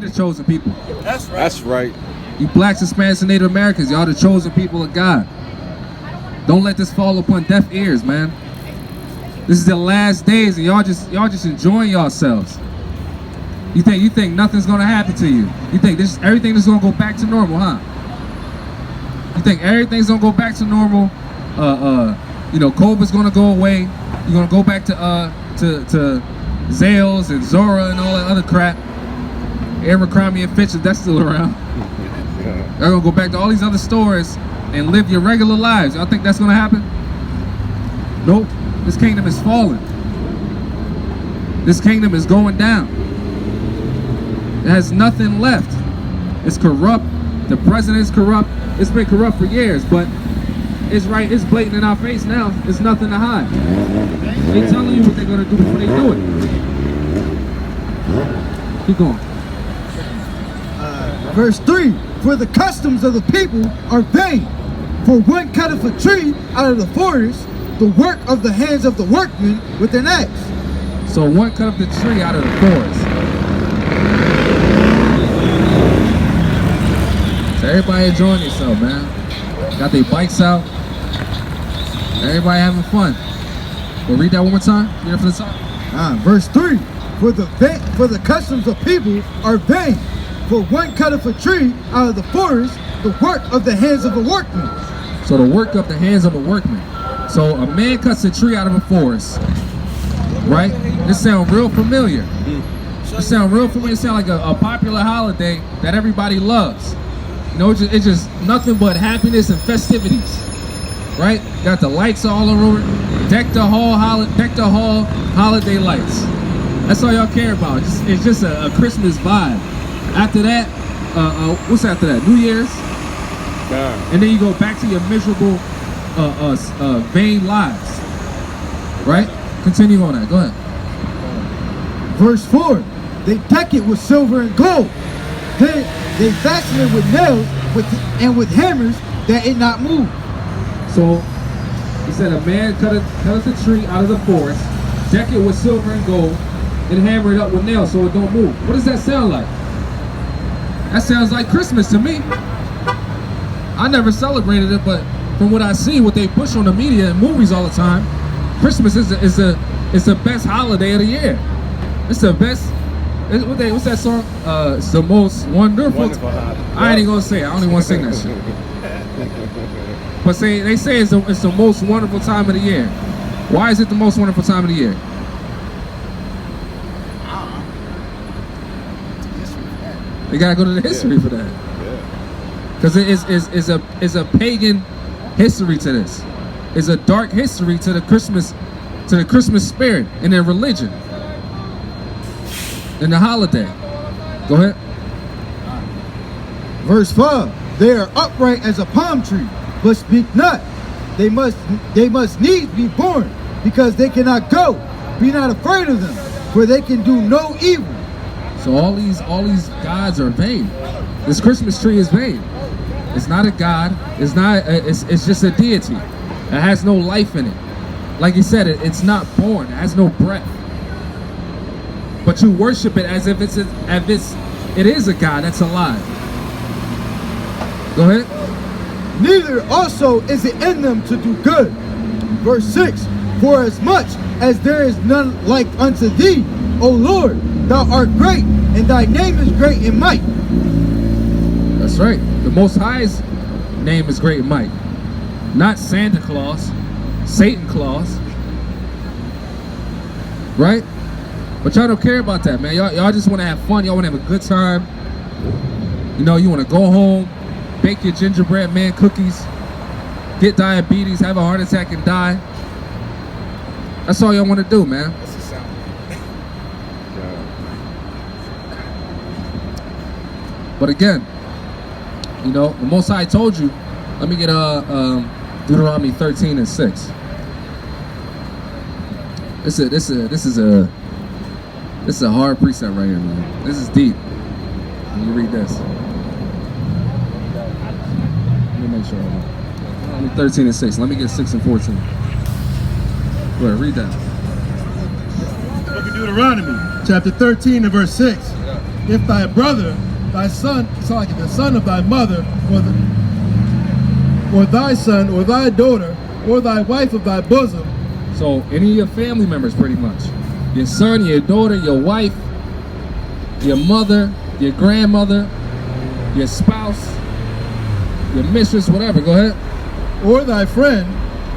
the chosen people. That's right. That's right. You blacks, Hispanics, and Native Americans, y'all the chosen people of God. Don't let this fall upon deaf ears, man. This is the last days, and y'all just enjoying yourselves. You think nothing's gonna happen to you? You think everything is gonna go back to normal, huh? You think everything's gonna go back to normal? COVID's gonna go away. You're gonna go back to Zales and Zora and all that other crap. Abercrombie and Fitch, if that's still around. Y'all gonna go back to all these other stores and live your regular lives. Y'all think that's gonna happen? Nope. This kingdom is falling. This kingdom is going down. It has nothing left. It's corrupt. The president's corrupt. It's been corrupt for years, but it's right. It's blatant in our face now. There's nothing to hide. They telling you what they're gonna do before they do it. Keep going. Verse 3, for the customs of the people are vain. For one cutteth a tree out of the forest, the work of the hands of the workman with an axe. So one cut up the tree out of the forest. So everybody enjoying yourself, man. Got their bikes out. Everybody having fun. We'll read that one more time. Read it from the top. Verse 3, for the customs of people are vain. For one cutteth a tree out of the forest, the work of the hands of the workman. So the work of the hands of a workman. So a man cuts a tree out of a forest, right? This sounds real familiar. It sounds real familiar. It sounds like a popular holiday that everybody loves. You know, it's just nothing but happiness and festivities, right? Got the lights all over it. Deck the hall holiday lights. That's all y'all care about. It's just a Christmas vibe. After that, what's after that? New Year's? And then you go back to your miserable, vain lives. Right? Continue on that. Go ahead. Verse 4, they deck it with silver and gold. They fasten it with nails and with hammers that it not move. So, he said a man cut a tree out of the forest, deck it with silver and gold, and hammer it up with nails so it don't move. What does that sound like? That sounds like Christmas to me. I never celebrated it, but from what I see, what they push on the media and movies all the time, Christmas is the best holiday of the year. It's the best. What's that song? It's the most wonderful holiday. I ain't even gonna say it. I don't even want to sing that shit. But they say it's the most wonderful time of the year. Why is it the most wonderful time of the year? You gotta go to the history for that. Because it's a pagan history to this. It's a dark history to the Christmas spirit and their religion and the holiday. Go ahead. Verse 5, they are upright as a palm tree, but speak not. They must needs be born, because they cannot go. Be not afraid of them, for they can do no evil. So all these gods are vain. This Christmas tree is vain. It's not a god. It's not. It's just a deity. It has no life in it. Like you said, it's not born. It has no breath. But you worship it as if it is a god that's alive. Go ahead. Neither also is it in them to do good. Verse 6, for as much as there is none like unto thee, O Lord, thou art great, and thy name is great in might. That's right. The Most High's name is great in might. Not Santa Claus, Satan Claus. Right? But y'all don't care about that, man. Y'all just want to have fun. Y'all want to have a good time. You know, you want to go home, bake your gingerbread man cookies, get diabetes, have a heart attack, and die. That's all y'all want to do, man. But again, you know, the Most High told you. Let me get Deuteronomy 13:6. This is a hard precept right here, man. This is deep. Let me read this. Let me make sure. Deuteronomy 13:6. Let me get 6 and 14. Go ahead, read that. Book of Deuteronomy, chapter 13 and verse 6. if thy brother, thy son, it's like the son of thy mother, or thy son, or thy daughter, or thy wife of thy bosom. So any of your family members, pretty much. Your son, your daughter, your wife, your mother, your grandmother, your spouse, your mistress, whatever. Go ahead. Or thy friend,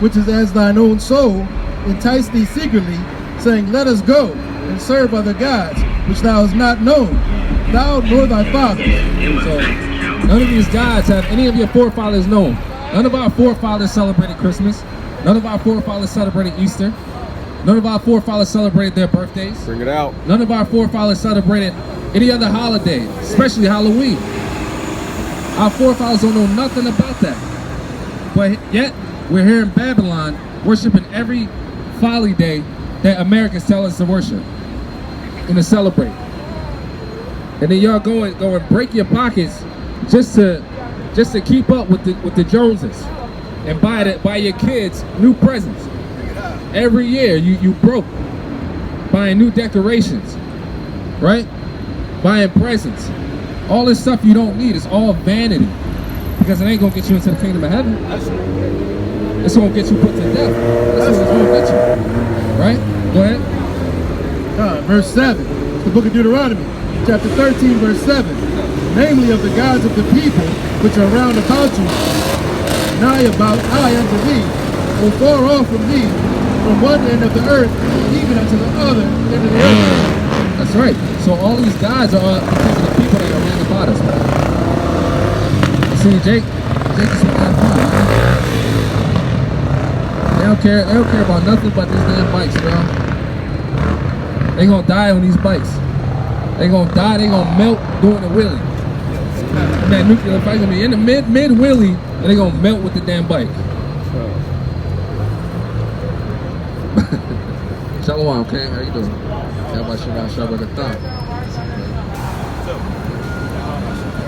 which is as thine own soul, entice thee secretly, saying, let us go and serve other gods, which thou hast not known, thou nor thy fathers. So none of these gods have any of your forefathers known. None of our forefathers celebrated Christmas. None of our forefathers celebrated Easter. None of our forefathers celebrated their birthdays. Bring it out. None of our forefathers celebrated any other holiday, especially Halloween. Our forefathers don't know nothing about that. But yet, we're here in Babylon worshiping every folly day that Americans tell us to worship and to celebrate. And then y'all go and break your pockets just to keep up with the Joneses and buy your kids new presents. Every year you broke buying new decorations, right? Buying presents. All this stuff you don't need is all vanity, because it ain't gonna get you into the kingdom of heaven. It's gonna get you put to death. That's what it's gonna get you. Right? Go ahead. Verse 7, it's the book of Deuteronomy, chapter 13, verse 7. Namely of the gods of the people which are round about you, nigh unto thee, or far off from thee, from one end of the earth, even unto the other end of the earth. That's right. So all these gods are because of the people that are round about us, man. See, Jake just want to have fun, man. They don't care about nothing but these damn bikes, bro. They gonna die on these bikes. They gonna die, they gonna melt doing the wheelie. And that nuclear fight gonna be in the mid wheelie, and they gonna melt with the damn bike. Shalom, okay? How you doing? Shabbat, Shabbat, Shabbat, Shabbat.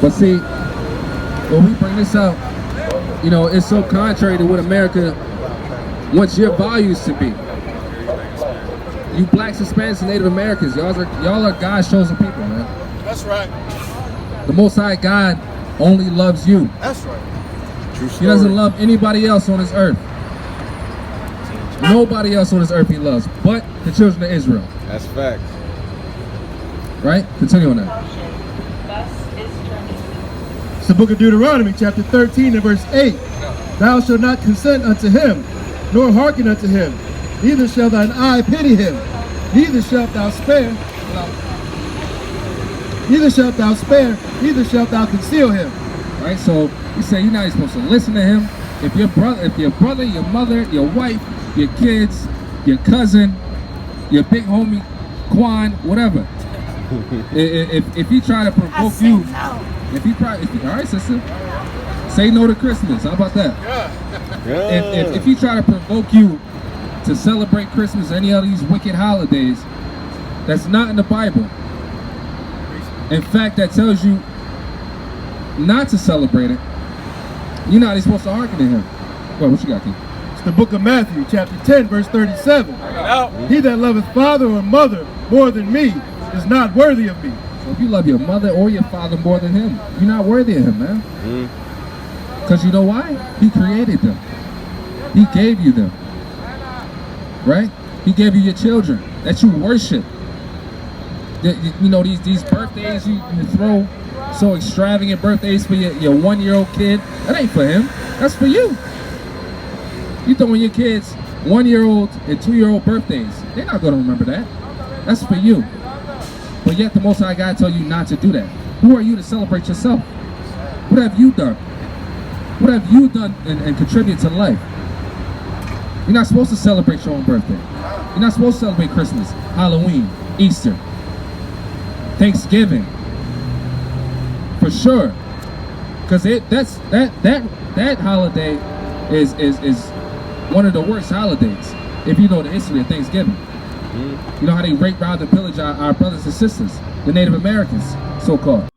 But see, when we bring this out, you know, it's so contrary to what America wants your values to be. You blacks, Hispanics, and Native Americans, y'all are God's chosen people, man. That's right. The Most High God only loves you. That's right. True story. He doesn't love anybody else on this earth. Nobody else on this earth he loves, but the children of Israel. That's facts. Right? Continue on that. It's the book of Deuteronomy, chapter 13 and verse 8. Thou shalt not consent unto him, nor hearken unto him. Neither shall thine eye pity him. Neither shalt thou spare. Neither shalt thou spare. Neither shalt thou conceal him. Right? So you say you're not supposed to listen to him. If your brother, your mother, your wife, your kids, your cousin, your big homie, Quan, whatever. if he try to provoke you, all right, sister, say no to Christmas. How about that? Yeah. If he try to provoke you to celebrate Christmas or any of these wicked holidays, that's not in the Bible. In fact, that tells you not to celebrate it. You're not even supposed to hearken to him. Well, what you got, King? It's the book of Matthew, chapter 10, verse 37. He that loveth father or mother more than me is not worthy of me. So if you love your mother or your father more than him, you're not worthy of him, man. Because you know why? He created them. He gave you them. Right? He gave you your children that you worship. You know, these birthdays you throw, so extravagant birthdays for your 1-year-old kid, that ain't for him. That's for you. You throwing your kids 1-year-old and 2-year-old birthdays. They're not going to remember that. That's for you. But yet the Most High God told you not to do that. Who are you to celebrate yourself? What have you done? What have you done and contributed to life? You're not supposed to celebrate your own birthday. You're not supposed to celebrate Christmas, Halloween, Easter, Thanksgiving. For sure. Because that holiday is one of the worst holidays, if you know the history of Thanksgiving. You know how they rape, rob, and pillage our brothers and sisters, the Native Americans, so-called.